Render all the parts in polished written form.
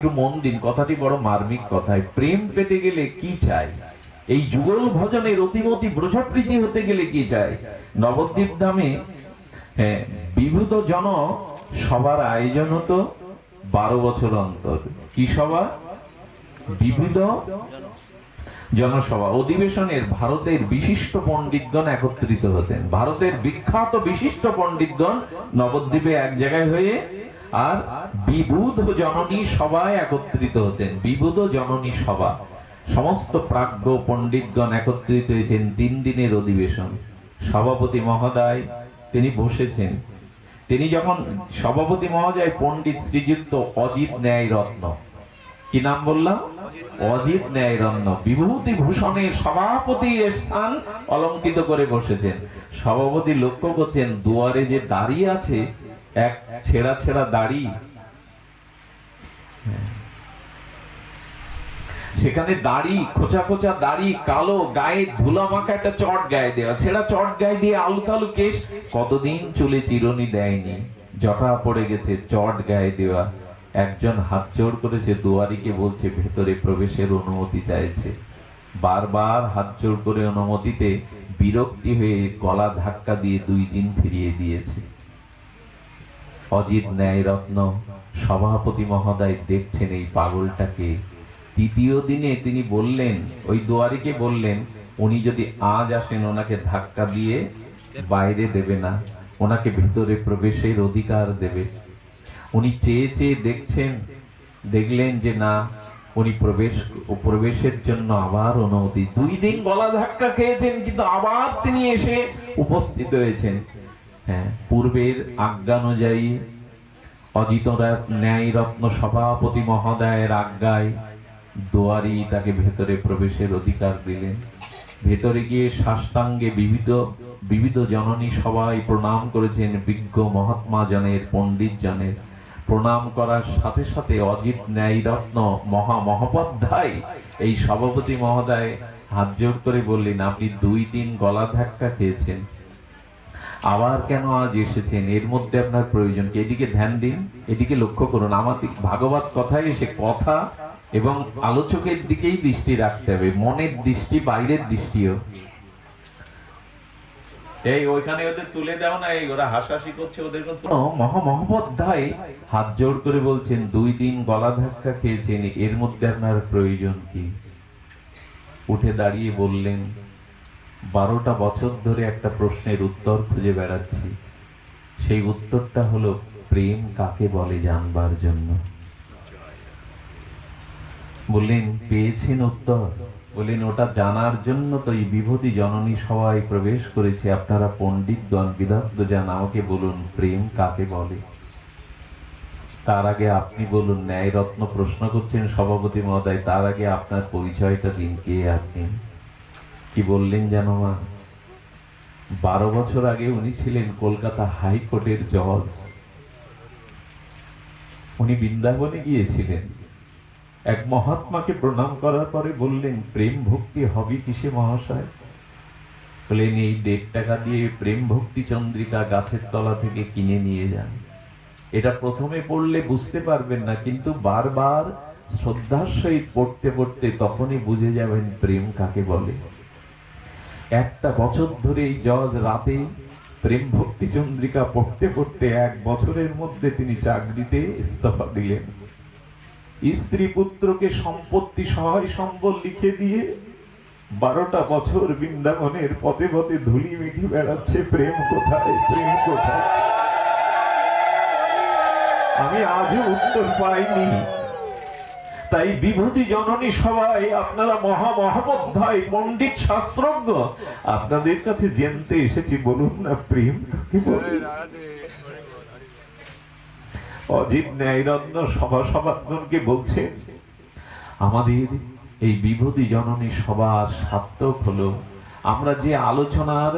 একটু মন দিন, কথাটি বড় মার্মিক কথায়। প্রেম পেতে গেলে কি চাই? এই যুগল ভজনের অতিমতি ব্রজপ্রীতি হতে গেলে কি চাই? নবদ্বীপ ধামে বিভূত জন সবার আয়োজন হতো 12 বছর অন্তর। কি সভা? বিবিধ জনসভা। অধিবেশনের ভারতের বিশিষ্ট পণ্ডিতগণ একত্রিত হতেন। ভারতের বিখ্যাত বিশিষ্ট পণ্ডিতগণ নবদ্বীপে এক জায়গায় হয়ে আর বিবুধ জননী সভায় একত্রিত হতেন। বিবুধ জননী সভা, সমস্ত প্রাজ্ঞ পণ্ডিতগণ একত্রিত হয়েছেন। 3 দিনের অধিবেশন। সভাপতি মহোদয় তিনি বসেছেন। তিনি যখন সভাপতি মহোদয় পণ্ডিত শ্রীযুক্ত অজিত ন্যায় রত্ন, কি নাম বললাম? অজিত ন্যায় রত্ন বিভূতি ভূষণের সভাপতির স্থান অলঙ্কিত করে বসেছেন। সভাপতি লক্ষ্য করছেন দুয়ারে যে দাঁড়িয়ে আছে এক ছেঁড়া ছেঁড়া দাড়ি, সেখানে দাড়ি, খোঁচা খোঁচা দাড়ি, কালো, গায়ে ধুলা মাখা একটা চট গায়ে দেওয়া, ছেঁড়া চট গায়ে দিয়ে আলু তালু কেশ, কতদিন চুলে চিরুনি দেয়নি, জটা পড়ে গেছে, চট গায়ে দেওয়া। একজন হাত জোড় করেছে, দুয়ারিকে বলছে ভেতরে প্রবেশের অনুমতি চাইছে। বারবার হাত জোড় করে অনুমতিতে বিরক্তি হয়ে গলা ধাক্কা দিয়ে 2 দিন ফিরিয়ে দিয়েছে। অজিত ন্যায় রত্ন সভাপতি মহোদয় দেখছেন এই পাগলটাকে। 3য় দিনে তিনি বললেন, ওই দুয়ারিকে বললেন, উনি যদি আজ আসেন ওনাকে ধাক্কা দিয়ে বাইরে দেবে না, ওনাকে ভিতরে প্রবেশের অধিকার দেবে। উনি চেয়ে চেয়ে দেখছেন, দেখলেন যে না, উনি প্রবেশের জন্য আবার অনুমতি। 2 দিন গলা ধাক্কা খেয়েছেন, কিন্তু আবার তিনি এসে উপস্থিত হয়েছেন। পূর্বের আজ্ঞানুযায়ী অজিত ন্যায় রত্ন সভাপতি মহোদয়ের আজ্ঞায় দুয়ারি তাকে ভেতরে প্রবেশের অধিকার দিলেন। ভেতরে গিয়ে সাষ্টাঙ্গে বিবিধ জননী সবাই প্রণাম করেছেন। বিজ্ঞ মহাত্মা জনের, পণ্ডিত জনের প্রণাম করার সাথে সাথে অজিত ন্যায় রত্ন মহামহোপাধ্যায় এই সভাপতি মহোদয় হাত জোড় করে বললেন, আপনি 2 দিন গলা ধাক্কা খেয়েছেন, আবার কেন আজ এসেছেন? এর মধ্যে আপনার প্রয়োজন কি? এদিকে ধ্যান দিন, এদিকে লক্ষ্য করুন। আমাদের ভাগবত কথায় এসে কথা এবং আলোচকের দিকেই দৃষ্টি রাখতে হবে, মনের দৃষ্টি, বাইরের দৃষ্টিও। এই ওইখানে ওদের তুলে দাও না, এই ওরা হাসাহাসি করছে, ওদের মহামহোপাধ্যায় হাত জোড় করে বলছেন, 2 দিন গলা ধাক্কা খেয়েছেন, এর মধ্যে আপনার প্রয়োজন কি? উঠে দাঁড়িয়ে বললেন, 12টা বছর ধরে একটা প্রশ্নের উত্তর খুঁজে বেড়াচ্ছি। সেই উত্তরটা হলো প্রেম কাকে বলে জানবার জন্য। বললেন, পেয়েছেন উত্তর? বললেন, ওটা জানার জন্য তো এই বিভূতি জননী সভায় প্রবেশ করেছে। আপনারা পণ্ডিতগণ, বিদগ্ধজন, আমাকে বলুন প্রেম কাকে বলে। তার আগে আপনি বলুন। ন্যায় রত্ন প্রশ্ন করছেন সভাপতি মহোদয়, তার আগে আপনার পরিচয়টা দিন, কে আপনি? কি বললেন জানো মা? 12 বছর আগে উনি ছিলেন কলকাতা হাইকোর্টের জজ। উনি বৃন্দাবনে গিয়েছিলেন। এক মহাত্মাকে প্রণাম করার পরে বললেন, প্রেম ভক্তি হবে কিসে মহাশয়? বললেন, এই 1.5 টাকা দিয়ে প্রেম ভক্তি চন্দ্রিকা গাছের তলা থেকে কিনে নিয়ে যান। এটা প্রথমে পড়লে বুঝতে পারবেন না, কিন্তু বারবার শ্রদ্ধার সহিত পড়তে পড়তে তখনই বুঝে যাবেন প্রেম কাকে বলে। 1টা বছর ধরে এই জজ রাতে প্রেম ভক্তি চন্দ্রিকা পড়তে পড়তে 1 বছরের মধ্যে তিনি চাকরিতে ইস্তফা দিলেন। স্ত্রী পুত্রকে সম্পত্তি সহায় সম্বল লিখে দিয়ে 12টা বছর বৃন্দাবনের পথে পথে ধুলি মেখে বেড়াচ্ছে। প্রেম কোথায়? প্রেম কোথায়? আমি আজও উত্তর পাইনি। তাই বিভূতি জননী সবাই আপনারা মহামহোপাধ্যায়, পণ্ডিত, শাস্ত্রজ্ঞ, আপনাদের কাছে জানতে এসেছি, বলুন না প্রেম কাকে বলে। অজিত ন্যায় রত্ন সভাসদগণকে বলছেন, আমাদের এই বিভূতি জননী সভা সার্থক হলো। আমরা যে আলোচনার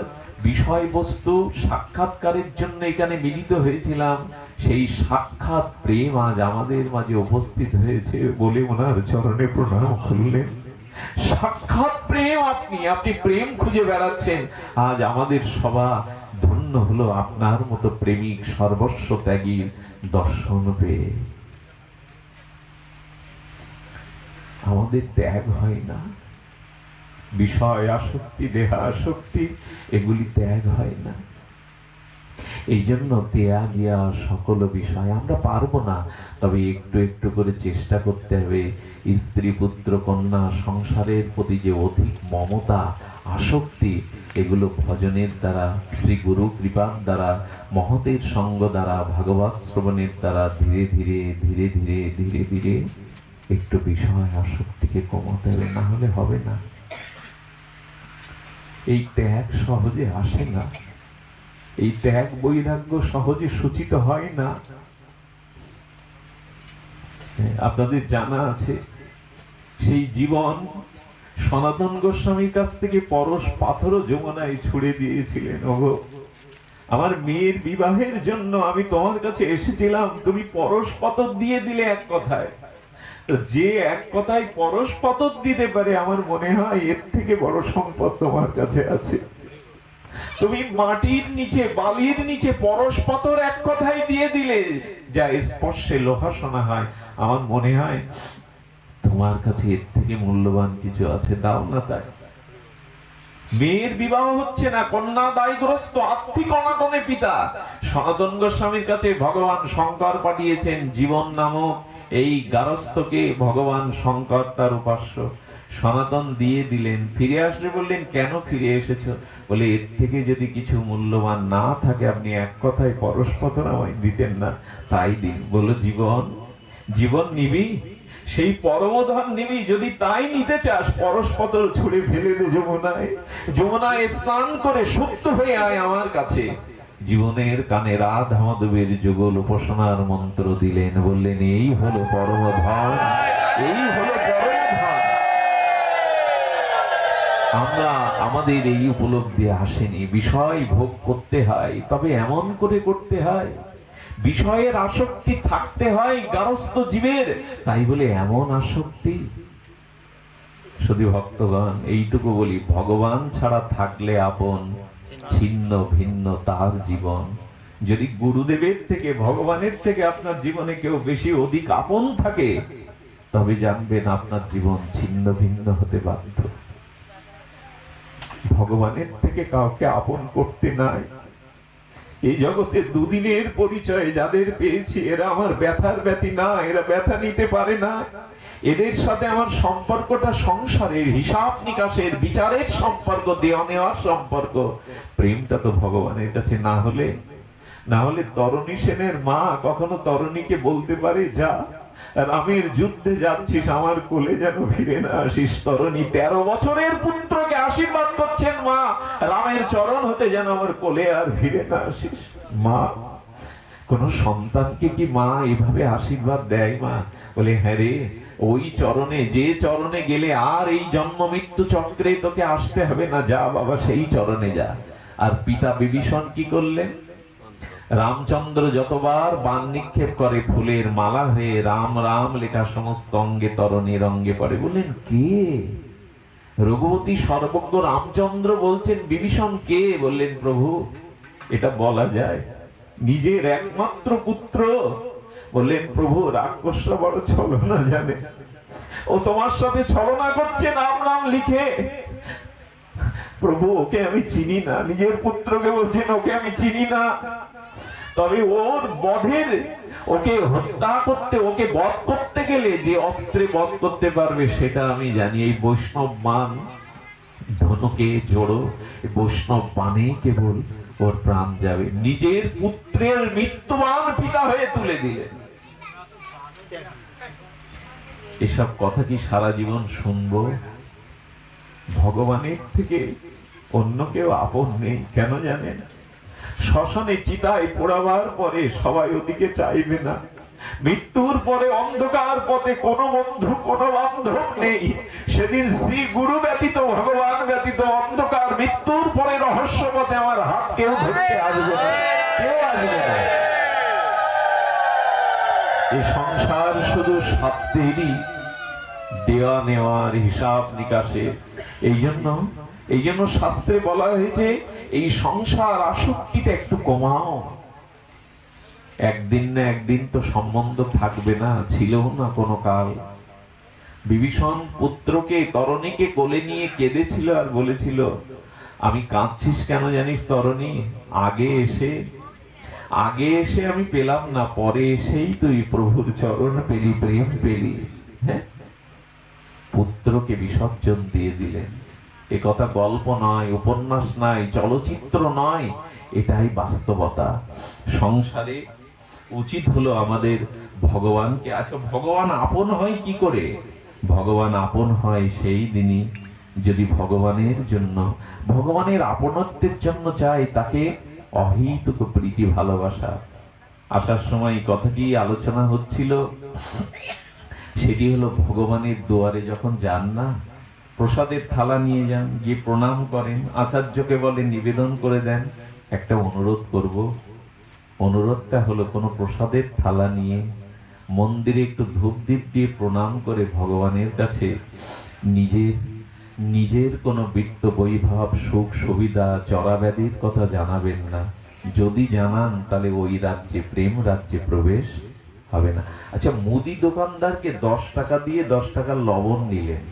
বিষয়বস্তু সাক্ষাৎকারের জন্য এখানে মিলিত হয়েছিলাম, সেই সাক্ষাৎ প্রেম আজ আমাদের মাঝে উপস্থিত হয়েছে বলে ওনার চরণে প্রণাম করলেন। সাক্ষাৎ প্রেম, আপনি প্রেম খুঁজে বেড়াচ্ছেন। আজ আমাদের সভা ধন্য হলো আপনার মতো প্রেমিক সর্বস্ব ত্যাগীর দর্শন পেয়ে। আমাদের ত্যাগ হয় না। বিষয় আসক্তি, দেহা আসক্তি, এগুলি ত্যাগ হয় না। এই জন্য ত্যাগ ইয়া সকল বিষয় আমরা পারবো না, তবে একটু একটু করে চেষ্টা করতে হবে। স্ত্রী, পুত্র, কন্যা, সংসারের প্রতি যে অধিক মমতা, আসক্তি, এগুলো ভজনের দ্বারা, শ্রী গুরু কৃপার দ্বারা, মহতের সঙ্গ দ্বারা, ভাগবত শ্রবণের দ্বারা ধীরে ধীরে ধীরে ধীরে ধীরে ধীরে একটু বিষয় আসক্তিকে কমাতে হবে, না হলে হবে না। এই ত্যাগ সহজে আসে না, এই ত্যাগ বৈরাগ্য সহজে সূচিত হয় না। আপনাদের জানা আছে সেই জীবন সনাতন গোস্বামীর কাছ থেকে পরশ পাথরও যমুনায় ছুড়ে দিয়েছিলেন। ওগো, আমার মেয়ের বিবাহের জন্য আমি তোমার কাছে এসেছিলাম, তুমি পরশ পাথর দিয়ে দিলে এক কথায়। যে এক কথায় পরশ পাথর দিতে পারে, আমার মনে হয় এর থেকে বড় সম্পদ তোমার কাছে আছে। তুমি মাটির নিচে, বালির নিচে পরশ পাথর এক কথায় দিয়ে দিলে, যা স্পর্শে লোহা শোনা হয়। আমার মনে হয় তোমার কাছে এর থেকে মূল্যবান কিছু আছে, দাও না তাই। মেয়ের বিবাহ হচ্ছে না, কন্যা দায়গ্রস্ত, আর্থিক অনাটনে পিতা। সনাতন গোস্বামীর কাছে ভগবান শঙ্কর পাঠিয়েছেন জীবন নামক এই গারস্থকে। ভগবান শঙ্কর তার উপাস্য। সনাতন দিয়ে দিলেন, ফিরে আসলে বললেন, কেন ফিরে এসেছো? বলে, এর থেকে যদি কিছু মূল্যবান না থাকে আপনি এক কথায় পরশ পাথর আমায় দিতেন না, তাই দিন। বলল, জীবন, জীবন নিবি, সেই পরমধন নিবি, যদি তাই নিতে চাস পরশ পাথর ছুঁড়ে ফেলে দে যমুনায়। যমুনায় স্নান করে শুদ্ধ হয়ে আয় আমার কাছে। জীবনের কানে রাধা মাধবের যুগল উপাসনার মন্ত্র দিলেন, বললেন, এই হলো পরমধন, এই হলো পরমধন। আমরা, আমাদের এই উপলব্ধি আসেনি। বিষয় ভোগ করতে হয়, তবে এমন করে করতে হয়, বিষয়ের আসক্তি থাকতে হয় গারস্থ জীবের, তাই বলে এমন আসক্তি। শুধু ভক্তগণ, এইটুকু বলি, ভগবান ছাড়া থাকলে আপন, ছিন্ন ভিন্ন তার জীবন। যদি গুরুদেবের থেকে, ভগবানের থেকে আপনার জীবনে কেউ বেশি অধিক আপন থাকে, তবে জানবেন আপনার জীবন ছিন্ন ভিন্ন হতে বাধ্য। ভগবানের থেকে কাউকে আপন করতে নাই। এই জগতে দুদিনের পরিচয় যাদের পেয়েছি, এরা আমার ব্যথার ব্যথী না, এরা ব্যথা নিতে পারে না। এদের সাথে আমার সম্পর্কটা সংসারের, হিসাব নিকাশের, বিচারের সম্পর্ক, দেওয়া নেওয়ার সম্পর্ক। প্রেমটা তো ভগবানের কাছে না হলে, না হলে তরণী সেনের মা কখনো তরণীকে বলতে পারে, যা রামের যুদ্ধে যাচ্ছিস, আমার কোলে যেন ফিরে না আসিস। তরণী 13 বছরের পুত্রকে আশীর্বাদ করছেন, মা রামের চরণ হতে যেন আমার কোলে আর ফিরে না আসিস। মা, কোন সন্তানকে কি মা এইভাবে আশীর্বাদ দেয়? মা বলে, হ্যাঁ রে, ওই চরণে, যে চরণে গেলে আর এই জন্ম মৃত্যু চক্রে তোকে আসতে হবে না, যা বাবা সেই চরণে যা। আর পিতা বিভীষণ কি করলেন? রামচন্দ্র যতবার বাণ নিক্ষেপ করে, ফুলের মালা হয়ে রাম রাম লেখা সমস্ত অঙ্গে তরণীর অঙ্গে পড়ে। বললেন, কে? রঘুপতি সর্বজ্ঞ রামচন্দ্র বলছেন, বিভীষণ কে? বললেন, প্রভু, এটা বলা যায়, নিজের একমাত্র পুত্র। বললেন, প্রভু, রাক্ষসরা বড় ছলনা জানে, ও তোমার সাথে ছলনা করছে নাম নাম লিখে। প্রভু, ওকে আমি চিনি না। নিজের পুত্রকে বলছেন, ওকে আমি চিনি না, তবে ওর বধের, ওকে হত্যা করতে, ওকে বধ করতে গেলে যে অস্ত্রে বধ করতে পারবে সেটা আমি জানি। এই বৈষ্ণব বাণ, ধনুকে জোড়ো, বৈষ্ণব বাণে কেবল ওর প্রাণ যাবে। নিজের পুত্রের মৃত্যুবান পিতা হয়ে তুলে দিলেন। এসব কথা কি সারা জীবন শুনবো? ভগবানের থেকে অন্য কেউ আপন নেই। কেন জানেন? শ্মশানে চিতায় পোড়াবার পরে সবাই ওদিকে চাইবে না। মৃত্যুর পরে অন্ধকার পথে কোনো বন্ধু, কোনো বান্ধব নেই। সেদিন শ্রী গুরু ব্যতীত, ভগবান ব্যতীত অন্ধকার, মৃত্যুর পরে রহস্য পথে আমার হাত কেউ ধরতে আসবে না, কেউ আসবে না। এই সংসার শুধু স্বার্থেরই, দেওয়া নেওয়ার, হিসাব নিকাশে। এই জন্য শাস্ত্রে বলা হয়েছে, এই সংসার আসক্তিটা একটু কমাও। একদিন না একদিন তো সম্বন্ধ থাকবে না, ছিল না কোনো কাল। বিভীষণ পুত্রকে তরণীকে কোলে নিয়ে কেঁদেছিল আর বলেছিল, আমি কাঁদছিস কেন জানিস তরণী? আগে এসে আমি পেলাম না, পরে এসেই তুই প্রভুর চরণ পেলি, প্রেম পেলি। হ্যাঁ, পুত্রকে বিসর্জন দিয়ে দিলেন। এ কথা গল্প নয়, উপন্যাস নয়, চলচ্চিত্র নয়, এটাই বাস্তবতা। সংসারে উচিত হলো আমাদের ভগবানকে, আচ্ছা ভগবান আপন হয় কি করে? ভগবান আপন হয় সেই দিনই যদি ভগবানের জন্য, ভগবানের আপনত্বের জন্য চাই তাকে অহেতুক প্রীতি ভালোবাসা। আসার সময় কথাটি আলোচনা হচ্ছিল, সেটি হলো ভগবানের দুয়ারে যখন যান না, প্রসাদের থালা নিয়ে যান, গিয়ে প্রণাম করেন, আচার্যকে বলে নিবেদন করে দেন, একটা অনুরোধ করব। অনুরোধটা হলো কোনো প্রসাদের থালা নিয়ে মন্দিরে একটু ধূপ দীপ দিয়ে প্রণাম করে ভগবানের কাছে নিজের কোনো বৃত্ত বৈভব সুখ সুবিধা চরাব্যাধির কথা জানাবেন না। যদি জানান তাহলে ওই রাজ্যে, প্রেম রাজ্যে প্রবেশ হবে না। আচ্ছা, মুদি দোকানদারকে 10 টাকা দিয়ে 10 টাকার লবণ নিলেন,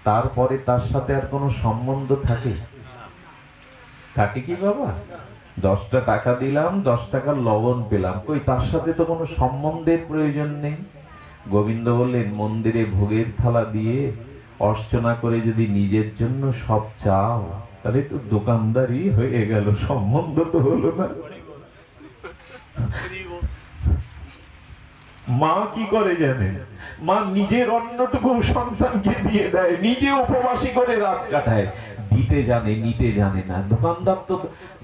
তারপরে তার সাথে আর কোনো সম্বন্ধ থাকে কি বাবা? 10টা টাকা দিলাম, 10 টাকার লবণ পেলাম, কই তার সাথে তো কোনো সম্বন্ধের প্রয়োজন নেই। গোবিন্দ বললেন, মন্দিরে ভোগের থালা দিয়ে অর্চনা করে যদি নিজের জন্য সব চাও, তাহলে তো দোকানদারই হয়ে গেল, সম্বন্ধ তো হলো না। মা কি করে জানেন? মা নিজের অন্নটুকু সন্তানকে দিয়ে দেয়, নিজে উপবাসী করে রাত কাটায়, দিতে জানে, নিতে জানে না। দোকানদার তো,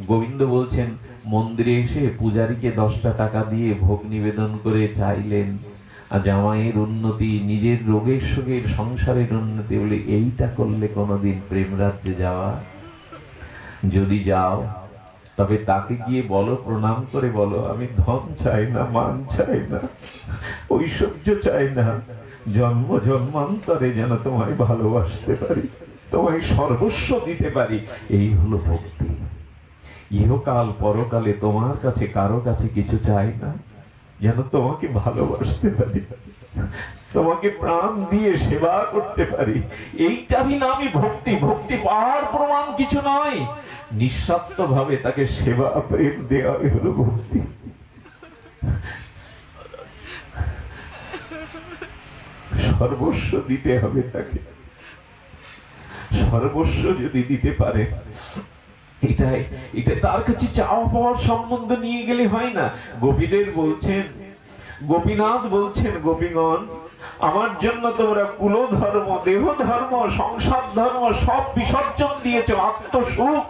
গোবিন্দ বলছেন, মন্দিরে এসে পূজারীকে 10টা টাকা দিয়ে ভোগ নিবেদন করে চাইলেন আর জামাইয়ের উন্নতি, নিজের রোগের শোকের, সংসারের উন্নতি, বলে এইটা করলে কোনোদিন প্রেম রাজ্যে যাওয়া? যদি যাও তবে তাকে গিয়ে বলো, প্রণাম করে বলো, আমি ধন চাই না, মান চাই না, ঐশ্বর্য চাই না, জন্ম জন্মান্তরে যেন তোমায় ভালোবাসতে পারি, তোমায় সর্বস্ব দিতে পারি। এই হলো ভক্তি। ইহকাল পরকালে তোমার কাছে কারো কাছে কিছু চাই না, যেন তোমাকে ভালোবাসতে পারি, তোমাকে প্রাণ দিয়ে সেবা করতে পারি। এইটারই নামই ভক্তি। ভক্তি পাওয়ার প্রমাণ কিছু নয়, নিঃস্বার্থ ভাবে তাকে সেবা প্রেম দেওয়াই হলো ভক্তি। সর্বস্ব দিতে হবে তাকে। সর্বস্ব যদি দিতে পারে, এটা তার কাছে চাওয়া পাওয়ার সম্বন্ধ নিয়ে গেলে হয় না। গোপীদের বলছেন, গোপীনাথ বলছেন, গোপীগণ, আমার জন্য তোমরা কুলধর্ম, দেহ ধর্ম, সংসার ধর্ম সব বিসর্জন দিয়েছ, আত্মসুখ,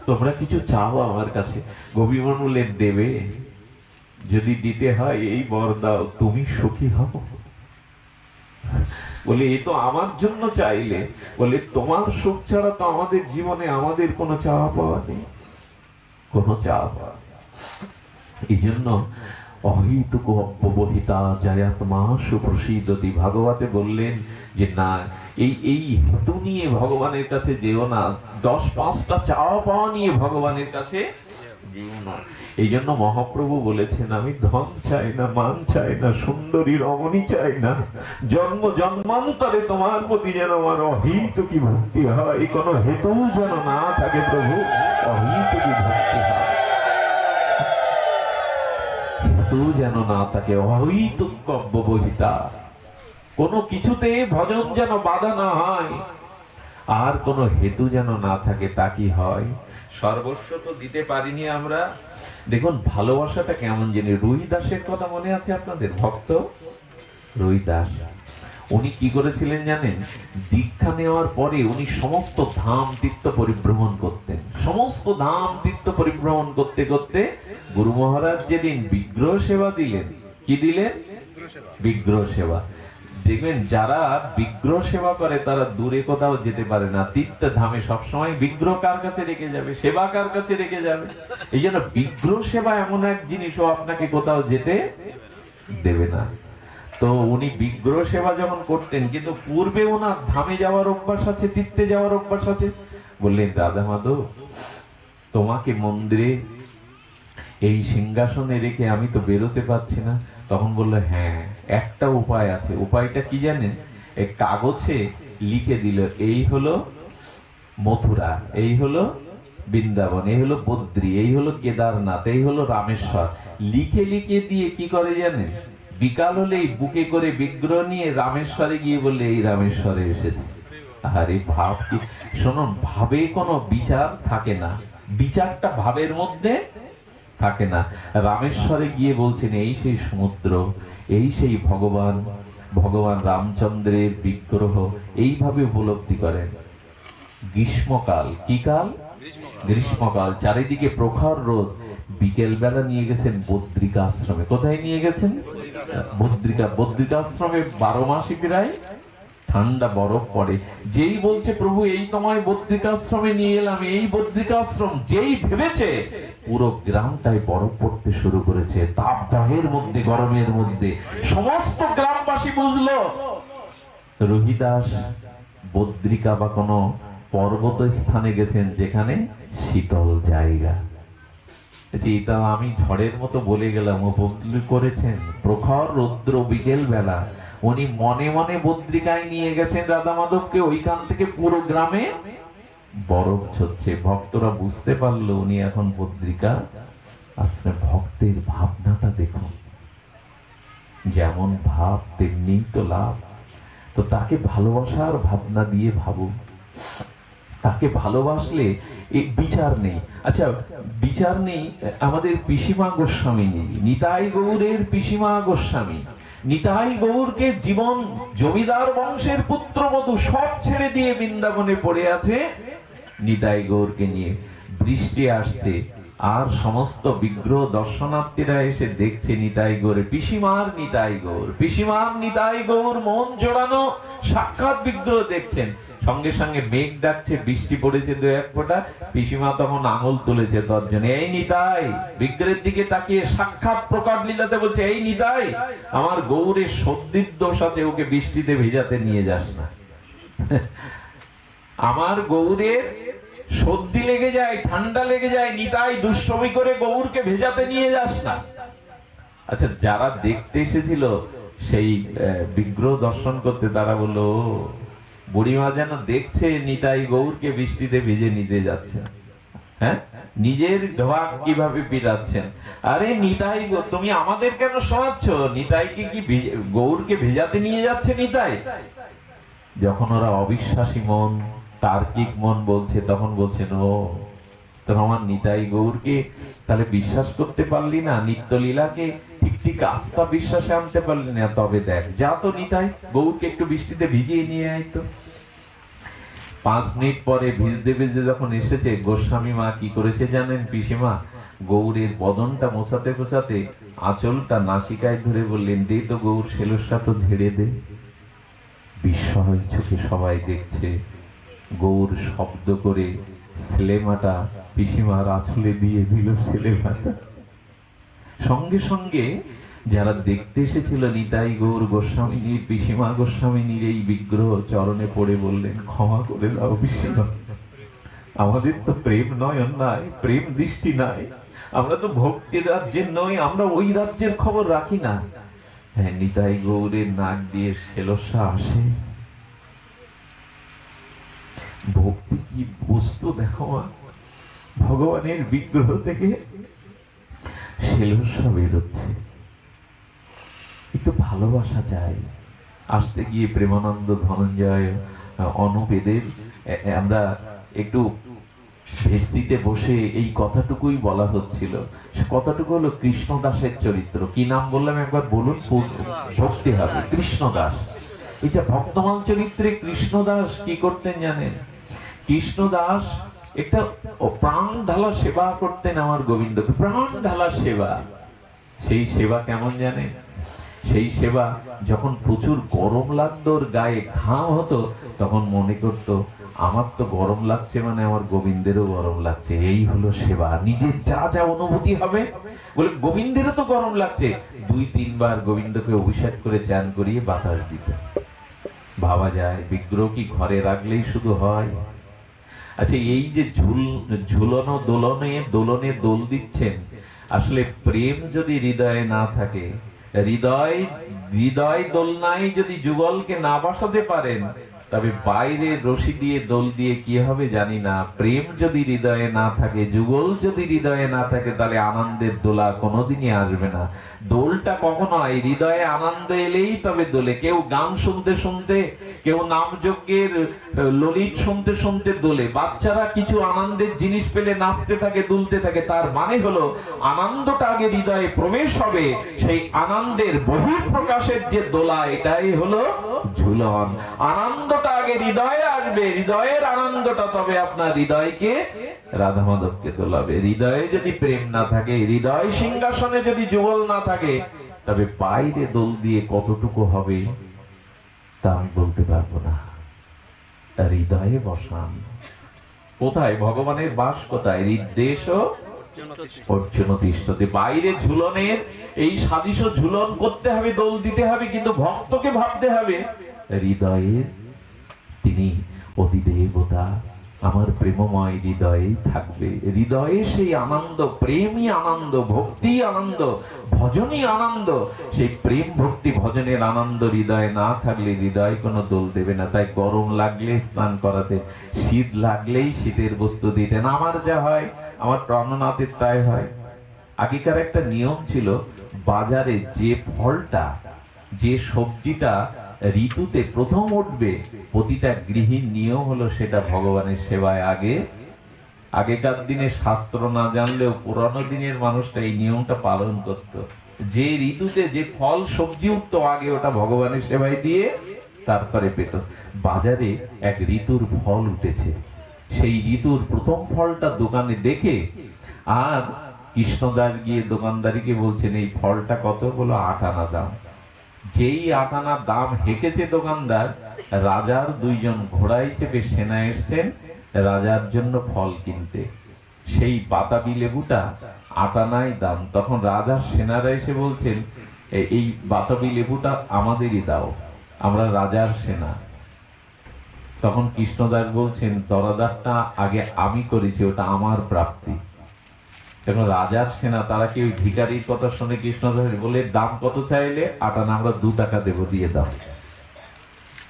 তোমরা কিছু চাও আমার কাছে। গোপীগণ বললেন, দেবে? যদি দিতে হয় এই বর দাও, তুমি সুখী হও। বলে, এ তো আমার জন্য চাইলে। বলে, তোমার সুখ ছাড়া তো আমাদের জীবনে আমাদের কোনো চাওয়া পাওয়া নেই, কোনো চাওয়া পাওয়া। এই জন্য অহিতুক অব্যবহিতা জায়াত্মা সুপ্রসিদ্ধতি, ভাগবতে বললেন যে না, এই হেতু নিয়ে ভগবানের কাছে যেও না, 10-5টা চাওয়া পাওয়া নিয়ে ভগবানের কাছে যেও না। এই জন্য মহাপ্রভু বলেছেন, আমি ধন চাই না, মান চাই না, সুন্দরী রমণী চাই না, জন্ম জন্মান্তরে তোমার প্রতি যেন আমার অহিতুকি ভক্তি হয়, কোনো হেতু যেন না থাকে প্রভু, অহিতুকি ভক্তি হয়, হেতু যেন না থাকে, অহিতুক অব্যবহিতা, কোনো কিছুতে ভজন যেন বাধা না হয়, আর কোনো হেতু যেন না থাকে। তা কি হয়? সর্বস্ব তো দিতে পারিনি আমরা। দেখুন ভালোবাসাটা কেমন জানি। রুই দাসের কথা মনে আছে আপনাদের? ভক্ত রুই দাস, উনি কি করেছিলেন জানেন? দীক্ষা নেওয়ার পরে উনি সমস্ত ধাম তীর্থ পরিভ্রমণ করতেন। সমস্ত ধাম তীর্থ পরিভ্রমণ করতে করতে গুরু মহারাজ যেদিন বিগ্রহ সেবা দিলেন, কি দিলেন? বিগ্রহ সেবা। দেখবেন যারা বিগ্রহ সেবা করে তারা দূরে কোথাও যেতে পারে না, তীর্থ ধামে সবসময় বিগ্রহ কার কাছে রেখে যাবে, সেবা কার কাছে রেখে যাবে। এই জন্য বিগ্রহ সেবা এমন এক জিনিস, ও আপনাকে কোথাও যেতে দেবে না। তো উনি বিগ্রহ সেবা যখন করতেন, কিন্তু পূর্বে ওনার ধামে যাওয়ার অভ্যাস আছে, তীর্থে যাওয়ার অভ্যাস আছে। বললেন, রাধা মাধব, তোমাকে মন্দিরে এই সিংহাসনে রেখে আমি তো বেরোতে পারছি না। তখন বললো, হ্যাঁ একটা উপায় আছে। উপায়টা কি জানেন? এক কাগজে লিখে দিল, এই হলো মথুরা, এই হলো বৃন্দাবন, এই হলো বদ্রী, এই হলো কেদারনাথ, এই হলো রামেশ্বর। লিখে লিখে দিয়ে কি করে জানেন, বিকাল হলেই বুকে করে বিগ্রহ নিয়ে রামেশ্বরে গিয়ে বলে এই রামেশ্বরে এসেছে। আরে ভাব কি, শুনুন, ভাবে কোনো বিচার থাকে না, বিচারটা ভাবের মধ্যে থাকে না। রামেশ্বরে গিয়ে বলছেন এই সেই সমুদ্র, এই সেই ভগবান, ভগবান রামচন্দ্রের বিগ্রহ, এইভাবে উপলব্ধি করেন। গ্রীষ্মকাল, কি কাল? গ্রীষ্মকাল, চারিদিকে প্রখর রোদ। বিকেল বেলা নিয়ে গেছেন বদ্রিকা আশ্রমে। কোথায় নিয়ে গেছেন? বদ্রিকা আশ্রমে 12 মাসই প্রায় ঠান্ডা বরফ পড়ে। যেই বলছে প্রভু এই তোমায় বদ্রিকাশ্রমে নিয়ে এলাম, এই বদ্রিকাশ্রম যেই ভেবেছে, পুরো গ্রামটায় বরফ পড়তে শুরু করেছে। তাপদাহের মধ্যে, গরমের মধ্যে সমস্ত গ্রামবাসী বুঝলো রহিদাস বদ্রিকা বা কোনো পর্বত স্থানে গেছেন যেখানে শীতল জায়গা। এটা আমি ঝড়ের মতো বলে গেলাম, উপলব্ধি করেছেন। প্রখর রৌদ্র বিকেল বেলা, উনি মনে মনে বদ্রিকায় নিয়ে গেছেন রাধা মাধবকে, ওইখান থেকে পুরো গ্রামে বরফ ঝরছে। ভক্তরা বুঝতে পারলো উনি এখন বদ্রিকা আশ্রমে। ভক্তের ভাবনাটা দেখুন, যেমন ভাব তেমনি তো লাভ। তো তাকে ভালোবাসার ভাবনা দিয়ে ভাবুন, তাকে ভালোবাসলে এই বিচার নেই। আচ্ছা, বিচার নেই আমাদের পিসিমা গোস্বামী নেই, নিতাই গৌরের পিসিমা গোস্বামী। নিতাই গৌরকে জীবন জমিদার বংশের পুত্রবধূ সব ছেড়ে দিয়ে বৃন্দাবনে পড়ে আছে নিতাই গৌরকে নিয়ে। বৃষ্টি আসছে আর সমস্ত বিগ্রহ দর্শনার্থীরা এসে দেখছে নিতাই গৌরে, পিসিমার নিতাই গৌর, পিসিমার নিতাই গৌর মন জোড়ানো সাক্ষাৎ বিগ্রহ দেখছেন। সঙ্গে সঙ্গে মেঘ ডাকছে, বৃষ্টি পড়েছে 2-1 ফোঁটা। পিসিমা তখন আঙুল তুলেছে তর্জনে, এই নিতাই, বিগ্রহের দিকে তাকিয়ে সাক্ষাৎ প্রকট লীলাতে বলছে, এই নিতাই, আমার গৌরের সর্দির দোষ আছে, ওকে বৃষ্টিতে ভেজাতে নিয়ে যাস না। আমার গৌরের সর্দি লেগে যায়, ঠান্ডা লেগে যায়, নিতাই দুষ্টমি করে গৌরকে ভেজাতে নিয়ে যাস না। আচ্ছা, যারা দেখতে এসেছিল সেই বিগ্রহ দর্শন করতে, তারা বললো বুড়িমা যেন দেখছে নিতাই গৌরকে বৃষ্টিতে ভিজে নিতে যাচ্ছে, হ্যাঁ, নিজের ঢোক কিভাবে পিটাচ্ছেন। আরে নিতাই গো, তুমি আমাদের কেন শোনাচ্ছ? নিতাইকে কি গৌরকে ভেজাতে নিয়ে যাচ্ছে নিতাই? যখন ওরা অবিশ্বাসী মন, তার্কিক মন বলছে, তখন বলছেন, ও তো আমার নিতাই গৌরকে তাহলে বিশ্বাস করতে পারলি না, নিত্যলীলাকে ঠিক ঠিক আস্থা বিশ্বাসে আনতে পারলি না? তবে দেখ, যা তো নিতাই গৌরকে একটু বৃষ্টিতে ভিজিয়ে নিয়ে আয় তো। 5 মিনিট পরে ভিজতে ভিজতে যখন এসেছে, গোস্বামী মা কি করেছে জানেন? পিসিমা গৌরের বদনটা মোছাতে মোছাতে আঁচলটা নাসিকায় ধরে বললেন, দে তো গৌর, সেলসটা তো ঝেড়ে দে। বিস্ময় চোখে সবাই দেখছে, গৌর শব্দ করে সেলেমাটা পিসিমার আঁচলে দিয়ে দিল সেলেমাটা। সঙ্গে সঙ্গে যারা দেখতে এসেছিল নিতাই গৌর গোস্বামিনীর, পিসিমা গোস্বামিনীর এই বিগ্রহ চরণে পড়ে বললেন, ক্ষমা করে দাও পিসিমা, আমাদের তো প্রেম নয় অন্যায়, প্রেম দৃষ্টি নাই, আমরা তো ভক্তির রাজ্যের নই, আমরা ওই রাজ্যের খবর রাখি না। হ্যাঁ, নিতাই গৌরের নাক দিয়ে সেলসা আসে। ভক্তি কি বস্তু দেখো, ভগবানের বিগ্রহ থেকে সেলসা বেরোচ্ছে। একটু ভালোবাসা চাই। আসতে গিয়ে প্রেমানন্দ, ধনঞ্জয়, অনুপেদের আমরা একটু ভেসিতে বসে এই কথাটুকুই বলা হচ্ছিল। কথাটুকু হলো কৃষ্ণদাসের চরিত্র। কি নাম বললাম একবার বলুন, ভক্তি হবে। কৃষ্ণদাস, এটা ভক্তমান চরিত্রে কৃষ্ণদাস কি করতেন জানেন? কৃষ্ণদাস একটা প্রাণ ঢালা সেবা করতেন আমার গোবিন্দকে, প্রাণ ঢালা সেবা। সেই সেবা কেমন জানেন? সেই সেবা যখন প্রচুর গরম লাগতো, ওর গায়ে ঘাম হতো, তখন মনে করতো আমার তো গরম লাগছে মানে আমার গোবিন্দেরও গরম লাগছে। এই হলো সেবা। নিজের যা যা অনুভূতি হবে, বলে গোবিন্দেরও তো গরম লাগছে, 2-3 বার গোবিন্দকে অভিষেক করে চান করিয়ে বাতাস দিত। ভাবা যায়, বিগ্রহ কি ঘরে রাখলেই শুধু হয়? আচ্ছা, এই যে ঝুলনো দোলনে দোল দিচ্ছেন, আসলে প্রেম যদি হৃদয়ে না থাকে হৃদয় হৃদয় দোলনায় যদি যুগলকে না বসাতে পারেন, তবে বাইরে রশি দিয়ে দোল দিয়ে কি হবে জানি না। প্রেম যদি হৃদয়ে না থাকে, যুগল যদি হৃদয়ে না থাকে, তাহলে আনন্দের দোলা কোনোদিনই আসবে না। দোলটা কখনো হয় হৃদয়ে আনন্দ এলেই তবে দোলে। কেউ গান শুনতে শুনতে, কেউ নামযজ্ঞের ললিত শুনতে শুনতে দোলে। বাচ্চারা কিছু আনন্দের জিনিস পেলে নাচতে থাকে, দুলতে থাকে। তার মানে হলো আনন্দটা আগে হৃদয়ে প্রবেশ হবে, সেই আনন্দের বহিঃপ্রকাশের যে দোলা, এটাই হলো ঝুলন। আনন্দটা আগে হৃদয়ে আসবে, হৃদয়ের আনন্দটা তবে আপনার হৃদয়কে রাধা মাধবকে দোলাবে। হৃদয়ে যদি প্রেম না থাকে, হৃদয় সিংহাসনে যদি যুগল না থাকে, তবে বাইরে দোল দিয়ে কতটুকু হবে তা আমি বলতে পারবো না। হৃদয়ে বসান। কোথায় ভগবানের বাস? কোথায়? হৃদ্দেশ অর্জুন তিষ্ঠতে। বাইরে ঝুলনের এই সাদিশ ঝুলন করতে হবে, দোল দিতে হবে, কিন্তু ভক্তকে ভাবতে হবে হৃদয়ে তিনি অধিদেবতা, আমার প্রেমময় হৃদয়েই থাকবে। হৃদয়ে সেই আনন্দ, প্রেমই আনন্দ, ভক্তি আনন্দ, ভজনই আনন্দ। সেই প্রেম ভক্তি ভজনের আনন্দ হৃদয়ে না থাকলে হৃদয় কোনো দোল দেবে না। তাই গরম লাগলে স্নান করাতে, শীত লাগলেই শীতের বস্তু দিতেন। আমার যা হয়, আমার প্রাণনাথের তাই হয়। আগেকার একটা নিয়ম ছিল, বাজারে যে ফলটা, যে সবজিটা ঋতুতে প্রথম উঠবে, প্রতিটা গৃহীর নিয়ম হলো সেটা ভগবানের সেবায় আগেকার দিনে শাস্ত্র না জানলেও পুরানো দিনের মানুষটা এই নিয়মটা পালন করত। যে ঋতুতে যে ফল সবজি উঠতো আগে, ওটা ভগবানের সেবায় দিয়ে তারপরে পেত। বাজারে এক ঋতুর ফল উঠেছে, সেই ঋতুর প্রথম ফলটা দোকানে দেখে আর কৃষ্ণদাস গিয়ে দোকানদারিকে বলছেন, এই ফলটা কত? বলো 8 আনা দাম। যেই 8 আনা দাম হেঁকেছে দোকানদার, রাজার 2 জন ঘোড়ায় চেপে সেনা এসছেন রাজার জন্য ফল কিনতে। সেই বাতাবি লেবুটা 8 আনাই দাম। তখন রাজার সেনারা এসে বলছেন, এই বাতাবি লেবুটা আমাদেরই দাও, আমরা রাজার সেনা। তখন কৃষ্ণদাস বলছেন, দরাদারটা আগে আমি করেছি, ওটা আমার প্রাপ্তি। এখন রাজার সেনা, তারা কি ওই ভিখারির কথা শুনে কৃষ্ণদাস বলে, দাম কত চাইলে? 8 আনা, আমরা 2 টাকা দেবো, দিয়ে দাও।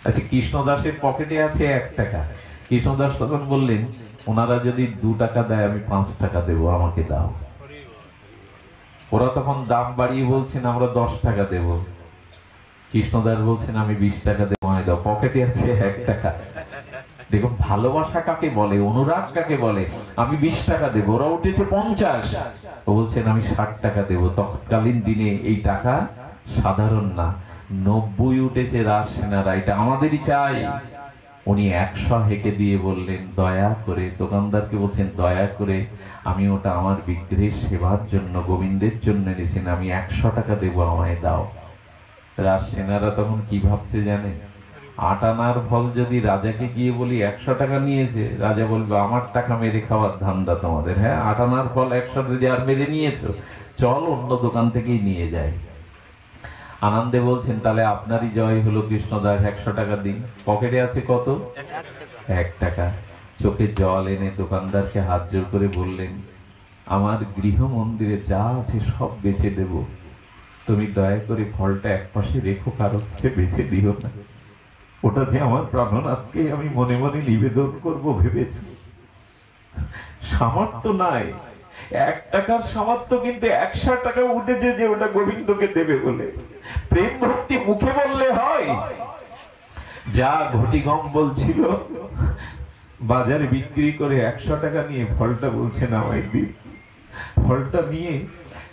আচ্ছা, কৃষ্ণদাসের পকেটে আছে 1 টাকা। কৃষ্ণদাস তখন বললেন, ওনারা যদি 2 টাকা দেয়, আমি 5 টাকা দেবো, আমাকে দাও। ওরা তখন দাম বাড়িয়ে বলছেন, আমরা 10 টাকা দেব। কৃষ্ণদাস বলছেন, আমি 20 টাকা দেবো, আমায় দাও। পকেটে আছে 1 টাকা। দেখুন ভালোবাসা কাকে বলে, অনুরাগ কাকে বলে। আমি 20 টাকা দেবো, ওরা উঠেছে 50, ও বলছেন আমি 60 টাকা দেবো। তৎকালীন দিনে এই টাকা সাধারণ না, 90 উঠেছে রাজ সেনারা, এটা আমাদেরই চাই। উনি 100 হেঁকে দিয়ে বললেন, দয়া করে, দোকানদারকে বলছেন, দয়া করে, আমি ওটা আমার বিগ্রহের সেবার জন্য, গোবিন্দের জন্য এনেছেন, আমি 100 টাকা দেবো, আমায় দাও। রাজ সেনারা তখন কি ভাবছে জানেন? 8 আনার ফল যদি রাজাকে গিয়ে বলি 100 টাকা নিয়েছে, রাজা বলবে, আমার টাকা মেরে খাওয়ার ধান্দা তোমাদের? হ্যাঁ, 8 আনার ফল 100 যদি আর মেরে নিয়েছো, চল অন্য দোকান থেকেই নিয়ে যাই। আনন্দে বলছেন, তাহলে আপনারই জয় হলো কৃষ্ণদাস, 100 টাকা দিন। পকেটে আছে কত? 1 টাকা। চোখে জল এনে দোকানদারকে হাত জোর করে বললেন, আমার গৃহ মন্দিরে যা আছে সব বেচে দেব, তুমি দয়া করে ফলটা একপাশে রেখো, কারো কাছে বেচে দিও না। ওটা যে আমার প্রাণনাথকে আমি মনে মনে নিবেদন করব ভেবেছি। সামর্থ্য নাই, 1 টাকার সামর্থ্য, কিন্তু 100 টাকা উঠেছে যে ওটা গোবিন্দকে দেবে বলে। প্রেম ভক্তি মুখে বললে হয়? যা ঘটিগম বলছিল, বাজারে বিক্রি করে 100 টাকা নিয়ে ফলটা বলছেন আমায় দিন। ফলটা নিয়ে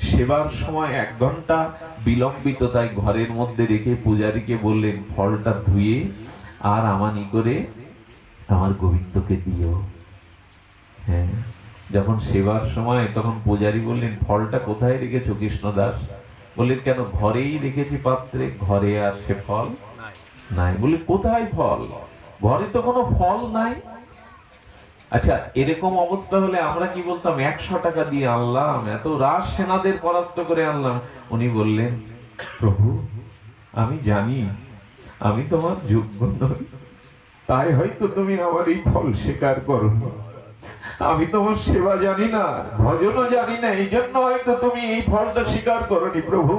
সেবার সময় 1 ঘন্টা বিলম্বিত, তাই ঘরের মধ্যে রেখে পূজারীকে বললেন, ফলটা ধুয়ে আর আমানি করে আমার গোবিন্দকে দিও। হ্যাঁ, যখন সেবার সময়, তখন পূজারী বললেন, ফলটা কোথায় রেখেছো কৃষ্ণদাস? বললেন, কেন? ঘরেই রেখেছি পাত্রে। ঘরে আর সে ফল নাই। বলে, কোথায় ফল? ঘরে তো কোনো ফল নাই। আচ্ছা, এরকম অবস্থা হলে আমরা কি বলতাম? 100 টাকা দিয়ে আনলাম, এত রাজ সেনাদের পরাস্ত করে আনলাম। উনি বললেন, প্রভু, আমি জানি আমি তোমার যোগ্য নই, তাই হয়তো তুমি আমার এই ফল স্বীকার করো। আমি তোমার সেবা জানি না, ভজনও জানি না, এই জন্য হয়তো তুমি এই ফলটা স্বীকার করনি প্রভু।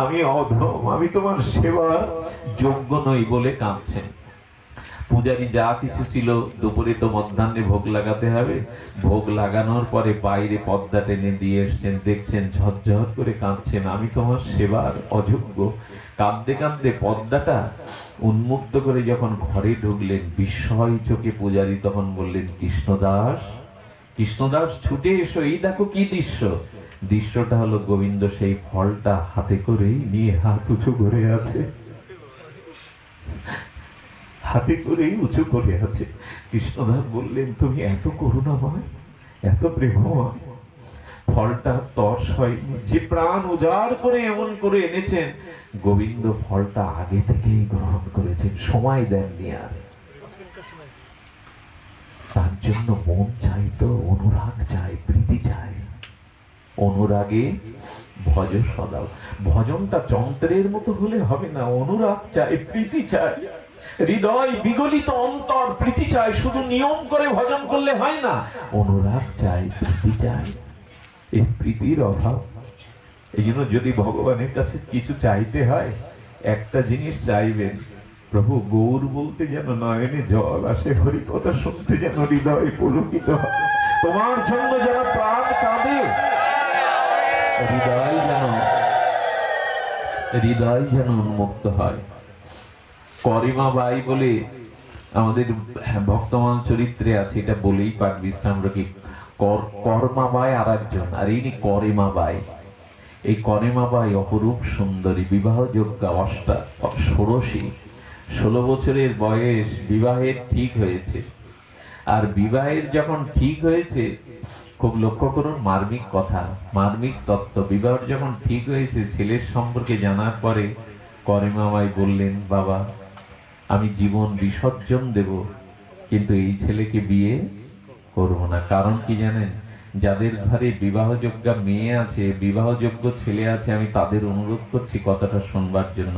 আমি অধম, আমি তোমার সেবার যোগ্য নই বলে কাঁদছেন। পূজারী যা কিছু ছিল, দুপুরে তো মধ্যাহ্নে ভোগ লাগাতে হবে, ভোগ লাগানোর পরে বাইরে পর্দা টেনে দিয়ে এসছেন, দেখছেন ঝরঝর করে কাঁদছেন, আমি তোমার সেবার অযোগ্য। কাঁদতে কাঁদতে পর্দাটা উন্মুক্ত করে যখন ঘরে ঢুকলেন, বিস্ময় চোখে পূজারী তখন বললেন, কৃষ্ণদাস, কৃষ্ণদাস ছুটে এসো, এই দেখো কি দৃশ্য। দৃশ্যটা হলো গোবিন্দ সেই ফলটা হাতে করেই নিয়ে হাত উঁচু করে আছে, হাতে করেই উঁচু করে আছে। কৃষ্ণদাস বললেন, তুমি এত করুণাময়, এত প্রেমময়, ফলটা তর্স হয়নি, যে প্রাণ উজাড় করে এমন করে এনেছেন, গোবিন্দ ফলটা আগে থেকেই গ্রহণ করেছেন, সময় দেননি আর। তার জন্য মন চাইতো, অনুরাগ চাই, প্রীতি চাই। অনুরাগে ভজ সদা। ভজনটা যন্ত্রের মতো হলে হবে না, অনুরাগ চাই, প্রীতি চাই, হৃদয় বিগলিত অন্তর প্রীতি চাই। শুধু নিয়ম করে ভজন করলে হয় না, অনুরাগ চাই, প্রীতি চাই। এই প্রীতির অভাব। এই জন্য যদি ভগবানের কাছে কিছু চাইতে হয়, একটা জিনিস চাইবেন, প্রভু গৌর বলতে যেন নয়নে জল আসে, হরি কথা শুনতে যেন হৃদয় পুলকিত হয়, তোমার জন্য যারা প্রাণ কাঁদে, হৃদয় যেন উন্মুক্ত হয়। করিমা বাই বলে আমাদের ভক্তমান চরিত্রে আছে, এটা বলেই পাঠ বিশ্রাম রাখি। কর্মা বাই আর একজন, আর ইনি করিমা বাই। এই করিমা বাই অপরূপ সুন্দরী, বিবাহযোগ্য, 16 বছরের বয়স, বিবাহের ঠিক হয়েছে। আর বিবাহের যখন ঠিক হয়েছে, খুব লক্ষ্য করুন মার্মিক কথা, মার্মিক তত্ত্ব। বিবাহ যখন ঠিক হয়েছে, ছেলের সম্পর্কে জানার পরে করিমা বাই বললেন, বাবা আমি জীবন বিসর্জন দেব, কিন্তু এই ছেলেকে বিয়ে করব না। কারণ কি জানেন? যাদের ঘরে বিবাহযোগ্য মেয়ে আছে, বিবাহযোগ্য ছেলে আছে, আমি তাদের অনুরোধ করছি কথাটা শুনবার জন্য।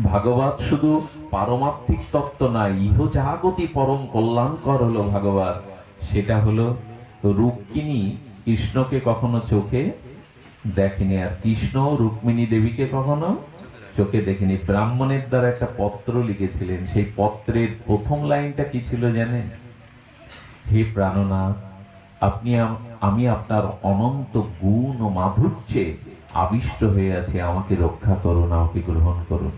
ভাগবত শুধু পারমার্থিক তত্ত্ব নয়, ইহজাগতি পরম কল্যাণকর হলো ভাগবত। সেটা হলো রুক্মিণী কৃষ্ণকে কখনো চোখে দেখেনি, আর কৃষ্ণ রুক্মিণী দেবীকে কখনো চোখে দেখেনি। ব্রাহ্মণের দ্বারা একটা পত্র লিখেছিলেন, সেই পত্রের প্রথম লাইনটা কি ছিল জানেন? হে প্রাণনাথ, আমি আপনার অনন্ত গুণ ও মাধুর্যে আবিষ্ট হয়ে আছে, আমাকে রক্ষা করুন, আমাকে গ্রহণ করুন।